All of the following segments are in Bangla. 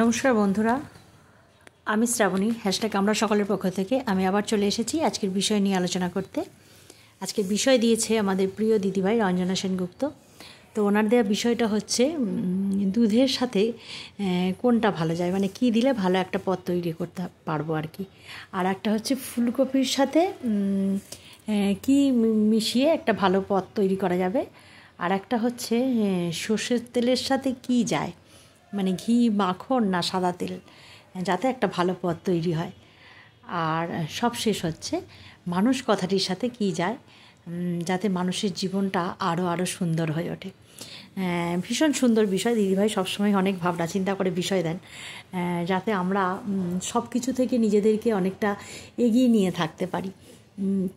নমস্কার বন্ধুরা, আমি শ্রাবণী হ্যাশট্যাগ আমরা সকলের পক্ষ থেকে আমি আবার চলে এসেছি আজকের বিষয় নিয়ে আলোচনা করতে। আজকের বিষয় দিয়েছে আমাদের প্রিয় দিদিভাই রঞ্জনা সেনগুপ্ত। তো ওনার দেওয়া বিষয়টা হচ্ছে দুধের সাথে কোনটা ভালো যায়, মানে কী দিলে ভালো একটা পদ তৈরি করতে পারবো আর কি। আর একটা হচ্ছে ফুলকপির সাথে কী মিশিয়ে একটা ভালো পদ তৈরি করা যাবে। আর একটা হচ্ছে সর্ষের তেলের সাথে কী যায়, মানে ঘি, মাখন না সাদা তেল, যাতে একটা ভালো পদ তৈরি হয়। আর সবশেষ হচ্ছে মানুষ কথাটির সাথে কী যায়, যাতে মানুষের জীবনটা আরও সুন্দর হয়ে ওঠে। ভীষণ সুন্দর বিষয়। দিদিভাই সবসময় অনেক ভাবনা চিন্তা করে বিষয় দেন, যাতে আমরা সব কিছু থেকে নিজেদেরকে অনেকটা এগিয়ে নিয়ে থাকতে পারি।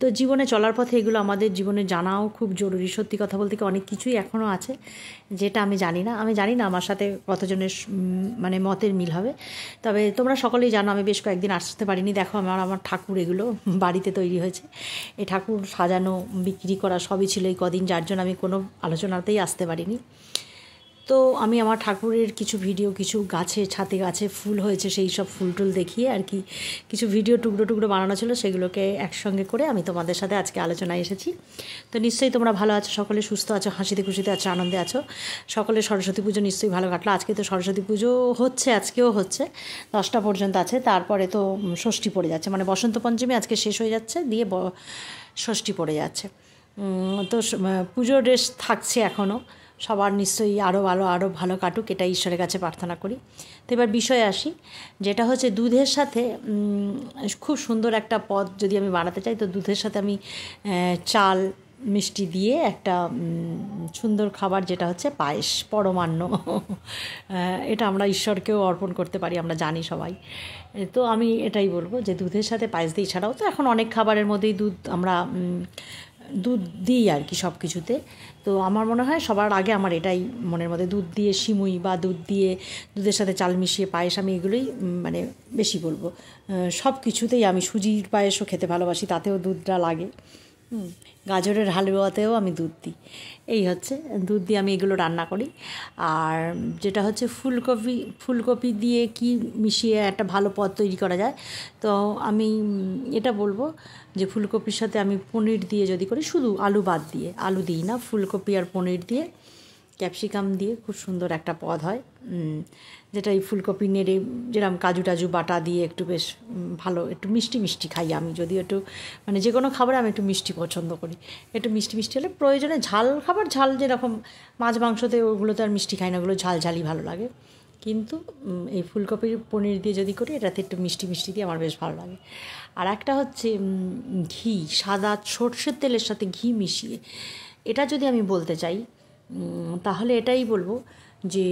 তো জীবনে চলার পথে এগুলো আমাদের জীবনে জানাও খুব জরুরি। সত্যি কথা বলতে কি অনেক কিছুই এখনও আছে যেটা আমি জানি না আমার সাথে কতজনের মানে মতের মিল হবে। তবে তোমরা সকলেই জানো আমি বেশ কয়েকদিন আসতে পারিনি। দেখো আমার ঠাকুর এগুলো বাড়িতে তৈরি হয়েছে। এই ঠাকুর সাজানো, বিক্রি করা সবই ছিল এই কদিন, যার জন্য আমি কোনো আলোচনাতেই আসতে পারিনি। তো আমি আমার ঠাকুরের কিছু ভিডিও, কিছু গাছে, ছাতে গাছে ফুল হয়েছে সেই সব ফুল টুল দেখিয়ে আর কি কিছু ভিডিও টুকরো বানানো ছিল, সেগুলোকে একসঙ্গে করে আমি তোমাদের সাথে আজকে আলোচনায় এসেছি। তো নিশ্চয়ই তোমরা ভালো আছো, সকলে সুস্থ আছো, হাসিতে খুশিতে আছো, আনন্দে আছো। সকলে সরস্বতী পুজো নিশ্চয়ই ভালো কাটলো। আজকে তো সরস্বতী পুজো হচ্ছে, আজকেও হচ্ছে, 10টা পর্যন্ত আছে। তারপরে তো ষষ্ঠী পড়ে যাচ্ছে, মানে বসন্ত পঞ্চমী আজকে শেষ হয়ে যাচ্ছে, দিয়ে ষষ্ঠী পড়ে যাচ্ছে। তো পুজোর রেশ থাকছে এখনও। সবার নিশ্চয়ই আরও ভালো কাটুক, এটা ঈশ্বরের কাছে প্রার্থনা করি। তো এবার বিষয়ে আসি, যেটা হচ্ছে দুধের সাথে খুব সুন্দর একটা পদ যদি আমি বানাতে চাই, তো দুধের সাথে আমি চাল মিষ্টি দিয়ে একটা সুন্দর খাবার, যেটা হচ্ছে পায়েস, পরমান্ন। এটা আমরা ঈশ্বরকেও অর্পণ করতে পারি, আমরা জানি সবাই। তো আমি এটাই বলবো যে দুধের সাথে পায়েস দিই। ছাড়াও তো এখন অনেক খাবারের মধ্যেই আমরা দুধ দিই আর কি সব কিছুতে। তো আমার মনে হয় সবার আগে আমার এটাই মনের মধ্যে, দুধ দিয়ে সিমুই বা দুধের সাথে চাল মিশিয়ে পায়েস, আমি এগুলোই মানে বেশি বলবো। সব কিছুতেই আমি সুজির পায়েসও খেতে ভালোবাসি, তাতেও দুধটা লাগে। গাজরের হালুয়াতেও আমি দুধ দিই। এই হচ্ছে দুধ দিয়ে আমি এগুলো রান্না করি। আর যেটা হচ্ছে ফুলকপি দিয়ে কি মিশিয়ে একটা ভালো পদ তৈরি করা যায়, তো আমি এটা বলবো যে ফুলকপির সাথে আমি পনির দিয়ে যদি করি, শুধু আলু বাদ দিয়ে, আলু দিই না, ফুলকপি আর পনির দিয়ে, ক্যাপসিকাম দিয়ে খুব সুন্দর একটা পদ হয়। যেটা এই ফুলকপি নেড়ে যেরকম কাজু টাজু বাটা দিয়ে একটু বেশ ভালো, একটু মিষ্টি খাই আমি, যদিও একটু মানে যে কোনো খাবারে আমি একটু মিষ্টি পছন্দ করি। একটু মিষ্টি হলে, প্রয়োজনে ঝাল খাবার, ঝাল যেরকম মাছ মাংসতে ওগুলোতে আর মিষ্টি খাই না, ওগুলো ঝালই ভালো লাগে। কিন্তু এই ফুলকপির পনির দিয়ে যদি করি, এটাতে একটু মিষ্টি দিয়ে আমার বেশ ভালো লাগে। আর একটা হচ্ছে ঘি, সাদা সর্ষের তেলের সাথে ঘি মিশিয়ে, এটা যদি আমি বলতে চাই তাহলে এটাই বলবো যে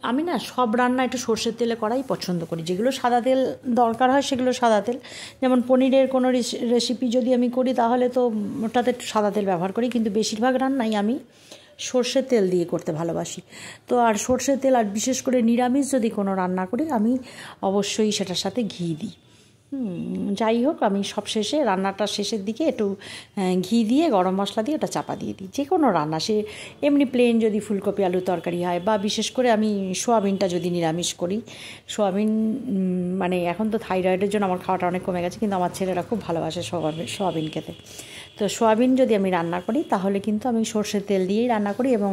আমি না সব রান্না একটু সর্ষের তেলে করাই পছন্দ করি। যেগুলো সাদা তেল দরকার হয় সেগুলো সাদা তেল, যেমন পনিরের কোনো রেসিপি যদি আমি করি তাহলে তো ওটাতে একটু সাদা তেল ব্যবহার করি, কিন্তু বেশিরভাগ রান্নাই আমি সর্ষের তেল দিয়ে করতে ভালোবাসি। তো আর সর্ষের তেল, আর বিশেষ করে নিরামিষ যদি কোনো রান্না করি, আমি অবশ্যই সেটার সাথে ঘি দিই। যাই হোক, আমি সব শেষে, রান্নাটার শেষের দিকে একটু ঘি দিয়ে, গরম মশলা দিয়ে ওটা চাপা দিয়ে দিই। যে কোনো রান্না, সে এমনি প্লেন যদি ফুলকপি আলু তরকারি হয়, বা বিশেষ করে আমি সোয়াবিনটা যদি নিরামিষ করি, সোয়াবিন মানে এখন তো থাইরয়েডের জন্য আমার খাওয়াটা অনেক কমে গেছে, কিন্তু আমার ছেলেরা খুব ভালোবাসে সোয়াবিন খেতে। তো সোয়াবিন যদি আমি রান্না করি তাহলে কিন্তু আমি সর্ষের তেল দিয়েই রান্না করি। এবং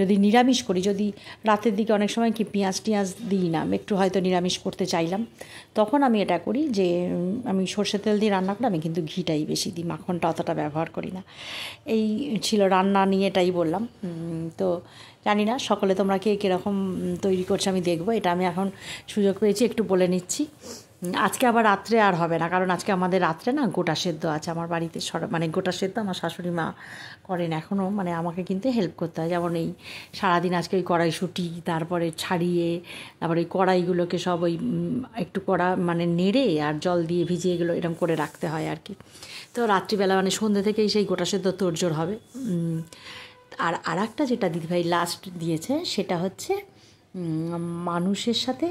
যদি নিরামিষ করি, যদি রাতের দিকে অনেক সময় কি পেঁয়াজ দিই না, একটু হয়তো নিরামিষ করতে চাইলাম, তখন আমি এটা করি যে আমি সর্ষের তেল দিয়ে রান্না করি, আমি কিন্তু ঘিটাই বেশি দিই, মাখনটা অতটা ব্যবহার করি না। এই ছিল রান্না নিয়ে, এটাই বললাম। তো জানি না সকলে তোমরা কে কীরকম তৈরি করছো, আমি দেখবো। এটা আমি এখন সুযোগ পেয়েছি একটু বলে নিচ্ছি। আজকে আবার রাত্রে আর হবে না, কারণ আজকে আমাদের রাত্রে না গোটা সেদ্ধ আছে আমার বাড়িতে। মানে গোটা সেদ্ধ আমার শাশুড়ি মা করেন এখনও, মানে আমাকে কিন্তু হেল্প করতে হয়। যেমন এই সারাদিন আজকে ওই কড়াইশুঁটি, তারপরে ছাড়িয়ে, তারপরে ওই কড়াইগুলোকে সব ওই একটু মানে নেড়ে আর জল দিয়ে ভিজিয়ে এগুলো এরকম করে রাখতে হয় আর কি। তো রাত্রিবেলা মানে সন্ধ্যে থেকেই সেই গোটা সেদ্ধ তোড়জোড় হবে। আর একটা যেটা দিদিভাই লাস্ট দিয়েছে, সেটা হচ্ছে মানুষের সাথে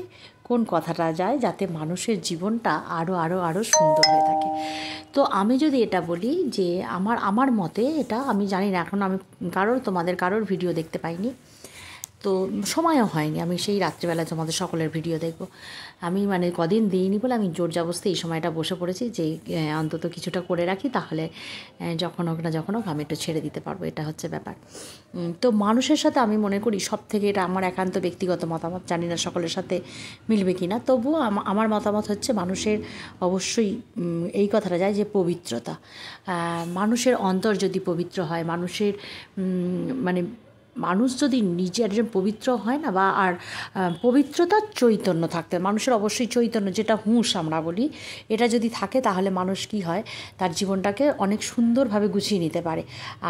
কোন কথাটা যায় যাতে মানুষের জীবনটা আরও সুন্দর হয়ে থাকে। তো আমি যদি এটা বলি যে আমার মতে, এটা আমি জানি না, এখন আমি তোমাদের কারোর ভিডিও দেখতে পাইনি, তো সময়ও হয়নি আমি সেই রাত্রিবেলায় তোমাদের সকলের ভিডিও দেখব। আমি মানে কদিন দিইনি বলে আমি জোর জবরদস্তি এই সময়টা বসে পড়েছি যে অন্তত কিছুটা করে রাখি, তাহলে যখন হোক না যখন হোক আমি একটু ছেড়ে দিতে পারবো, এটা হচ্ছে ব্যাপার। তো মানুষের সাথে আমি মনে করি সব থেকে, এটা আমার একান্ত ব্যক্তিগত মতামত, জানি না সকলের সাথে মিলবে কি না, তবুও আমার মতামত হচ্ছে মানুষের অবশ্যই এই কথাটা যায় যে পবিত্রতা, মানুষের অন্তর যদি পবিত্র হয়, মানুষের মানে মানুষ যদি নিজে একজন পবিত্র হয় না, বা আর পবিত্রতার চৈতন্য থাকতে, মানুষের অবশ্যই চৈতন্য, যেটা হুঁশ আমরা বলি, এটা যদি থাকে তাহলে মানুষ কি হয়, তার জীবনটাকে অনেক সুন্দরভাবে গুছিয়ে নিতে পারে।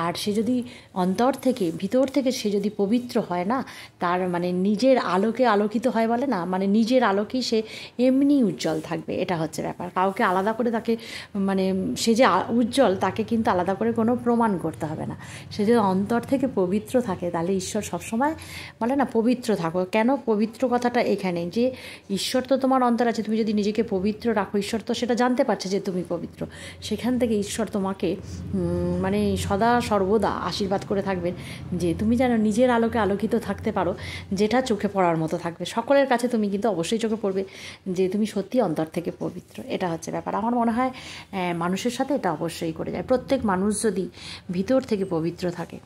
আর সে যদি অন্তর থেকে, ভিতর থেকে সে যদি পবিত্র হয় না, তার মানে নিজের আলোকে আলোকিত হয় বলে না, মানে নিজের আলোকেই সে এমনি উজ্জ্বল থাকবে, এটা হচ্ছে ব্যাপার। কাউকে আলাদা করে তাকে মানে সে যে উজ্জ্বল তাকে কিন্তু আলাদা করে কোনো প্রমাণ করতে হবে না। সে যদি অন্তর থেকে পবিত্র থাকে তাহলে ঈশ্বর সবসময় বলে না পবিত্র থাকো। কেন পবিত্র কথাটা এখানে, যে ঈশ্বর তো তোমার অন্তর আছে, তুমি যদি নিজেকে পবিত্র রাখো, ঈশ্বর তো সেটা জানতে পারছে যে তুমি পবিত্র, সেখান থেকে ঈশ্বর তোমাকে মানে সদা সর্বদা আশীর্বাদ করে থাকবেন যে তুমি যেন নিজের আলোকে আলোকিত থাকতে পারো, যেটা চোখে পড়ার মতো থাকবে। সকলের কাছে তুমি কিন্তু অবশ্যই চোখে পড়বে যে তুমি সত্যি অন্তর থেকে পবিত্র, এটা হচ্ছে ব্যাপার। আমার মনে হয় মানুষের সাথে এটা অবশ্যই করে যায়। প্রত্যেক মানুষ যদি ভিতর থেকে পবিত্র থাকে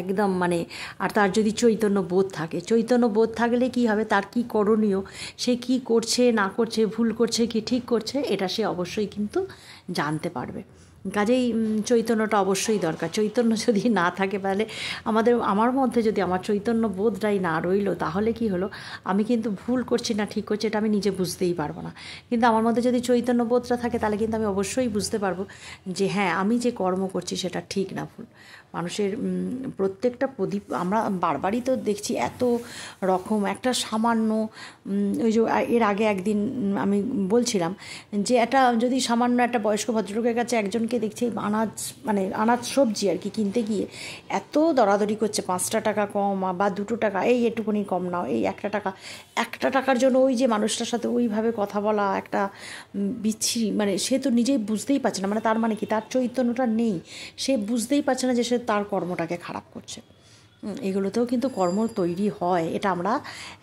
একদম, মানে আর তার যদি চৈতন্য বোধ থাকে, চৈতন্য বোধ থাকলে কি হবে, তার কি করণীয়, সে কি করছে না করছে, ভুল করছে কি ঠিক করছে, এটা সে অবশ্যই কিন্তু জানতে পারবে। কাজেই চৈতন্যটা অবশ্যই দরকার। চৈতন্য যদি না থাকে তাহলে আমার মধ্যে যদি আমার চৈতন্য বোধটাই না রইলো, তাহলে কি হলো, আমি কিন্তু ভুল করছি না ঠিক করছি এটা আমি নিজে বুঝতেই পারবো না। কিন্তু আমার মধ্যে যদি চৈতন্য বোধটা থাকে তাহলে কিন্তু আমি অবশ্যই বুঝতে পারবো যে হ্যাঁ, আমি যে কর্ম করছি সেটা ঠিক না ভুল। মানুষের প্রত্যেকটা প্রদীপ আমরা বারবারই তো দেখছি এত রকম, একটা সামান্য ওই যে এর আগে একদিন আমি বলছিলাম যে একটা যদি সামান্য একটা বয়স্ক ভদ্রলোকের কাছে একজনকে দেখছি আনাজ সবজি আর কি কিনতে গিয়ে এত দরাদরি করছে, 5টা টাকা কম বা 2 টাকা, এই একটুখানি কম নাও, এই 1 টাকা, 1 টাকার জন্য ওই যে মানুষটার সাথে ওইভাবে কথা বলা একটা বিচ্ছিরি, মানে সে তো নিজেই বুঝতেই পারছে না, মানে তার মানে কি, তার চৈতন্যটা নেই, সে বুঝতেই পারছে না যে সে তার কর্মটাকে খারাপ করছে। এগুলোতেও কিন্তু কর্ম তৈরি হয়, এটা আমরা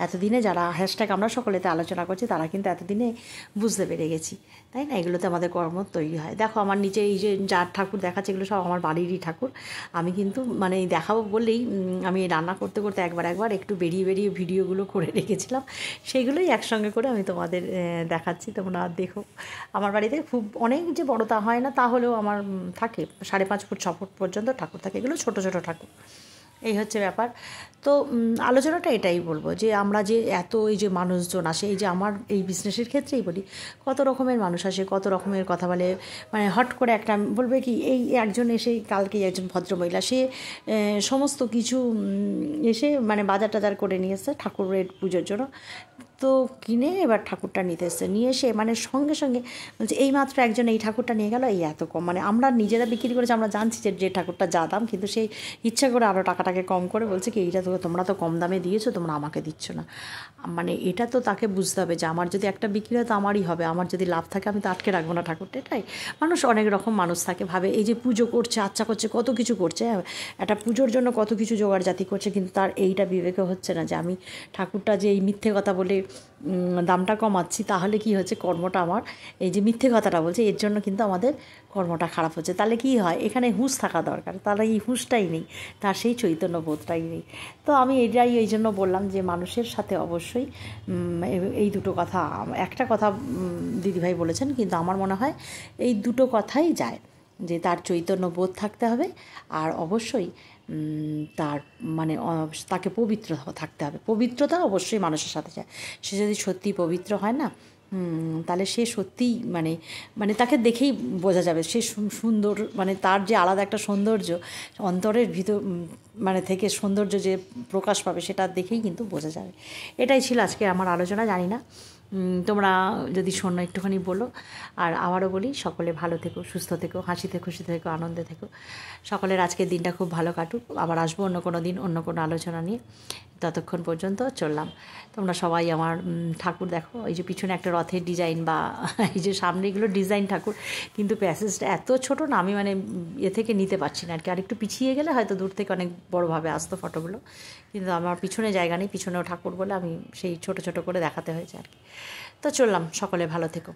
এতদিনে যারা হ্যাশট্যাগ আমরা সকলেতে আলোচনা করছি তারা কিন্তু এতদিনে বুঝতে পেরে গেছি, তাই না? এগুলোতে আমাদের কর্ম তৈরি হয়। দেখো আমার নিচে এই যে যার ঠাকুর দেখাচ্ছে, এগুলো সব আমার বাড়িরই ঠাকুর। আমি কিন্তু মানে দেখাবো বলেই আমি রান্না করতে করতে একবার একটু বেরিয়ে ভিডিওগুলো করে রেখেছিলাম, সেইগুলোই একসঙ্গে করে আমি তোমাদের দেখাচ্ছি, তোমরা দেখো। আমার বাড়িতে খুব অনেক যে বড় তা হয় না, তাহলেও আমার থাকে 5.5 ফুট 6 ফুট পর্যন্ত ঠাকুর থাকে, এগুলো ছোটো ছোটো ঠাকুর, এই হচ্ছে ব্যাপার। তো আলোচনাটা এটাই বলবো যে আমরা যে এত এই যে মানুষজন আসে, এই যে আমার এই বিজনেসের ক্ষেত্রেই বলি, কত রকমের মানুষ আসে, কত রকমের কথা বলে, মানে হট করে একটা বলবে কি, এই একজন এসে কালকেই একজন ভদ্রমহিলা সে সমস্ত কিছু এসে মানে বাজার টাজার করে নিয়ে এসছে ঠাকুরের পুজোর জন্য, তো কিনে এবার ঠাকুরটা নিতে এসছে, নিয়ে এসে মানে সঙ্গে সঙ্গে বলছে এইমাত্র একজন এই ঠাকুরটা নিয়ে গেল, এই এত কম, মানে আমরা নিজেরা বিক্রি করেছি, আমরা জানছি যে ঠাকুরটা যা দাম, কিন্তু সেই ইচ্ছা করে আরও টাকাটাকে কম করে বলছে কি এইটা তো তোমরা তো কম দামে দিয়েছো, তোমরা আমাকে দিচ্ছ না। মানে এটা তো তাকে বুঝতে হবে যে আমার যদি একটা বিক্রি হয় তো আমারই হবে, আমার যদি লাভ থাকে আমি তো আটকে রাখবো না ঠাকুরটা। এটাই মানুষ, অনেক রকম মানুষ থাকে, ভাবে এই যে পুজো করছে, আচ্ছা করছে, কত কিছু করছে, একটা পুজোর জন্য কত কিছু জোগাড় জাতি করছে, কিন্তু তার এইটা বিবেকে হচ্ছে না যে আমি ঠাকুরটা যে এই মিথ্যে কথা বলে দামটা কমাচ্ছি, তাহলে কি হচ্ছে, কর্মটা আমার এই যে মিথ্যে কথাটা বলছে এর জন্য কিন্তু আমাদের কর্মটা খারাপ হচ্ছে। তাহলে কি হয়, এখানে হুঁশ থাকা দরকার, তাহলে এই হুঁশটাই নেই, তার সেই চৈতন্য বোধটাই নেই। তো আমি এটাই এই জন্য বললাম যে মানুষের সাথে অবশ্যই এই দুটো কথা, একটা কথা দিদিভাই বলেছেন, কিন্তু আমার মনে হয় এই দুটো কথাই যায়, যে তার চৈতন্য বোধ থাকতে হবে, আর অবশ্যই তার মানে তাকে পবিত্র থাকতে হবে। পবিত্রতা অবশ্যই মানুষের সাথে যায়, সে যদি সত্যি পবিত্র হয় না, তাহলে সে সত্যিই মানে তাকে দেখেই বোঝা যাবে সে সুন্দর, মানে তার যে আলাদা একটা সৌন্দর্য অন্তরের ভিতর মানে থেকে সৌন্দর্য যে প্রকাশ পাবে, সেটা দেখেই কিন্তু বোঝা যাবে। এটাই ছিল আজকে আমার আলোচনা। জানি না তোমরা যদি শোনো একটুখানি বলো। আর আবারও বলি, সকলে ভালো থেকো, সুস্থ থেকো, হাসিতে খুশিতে থেকো, আনন্দে থেকো। সকলের আজকের দিনটা খুব ভালো কাটুক। আবার আসবো অন্য কোনো দিন অন্য কোনো আলোচনা নিয়ে। ততক্ষণ পর্যন্ত চললাম। তোমরা সবাই আমার ঠাকুর দেখো, এই যে পিছনে একটা রথের ডিজাইন, বা এই যে সামনে এগুলো ডিজাইন ঠাকুর, কিন্তু প্যাসেজটা এত ছোটো না, আমি মানে থেকে নিতে পারছি না আর কি, আর একটু পিছিয়ে গেলে হয়তো দূর থেকে অনেক বড়োভাবে আসতো ফটোগুলো, কিন্তু আমার পিছনে জায়গা নেই, পিছনেও ঠাকুর বলে আমি সেই ছোট ছোট করে দেখাতে হয়েছে আর কি। তো চললাম, সকলে ভালো থেকো।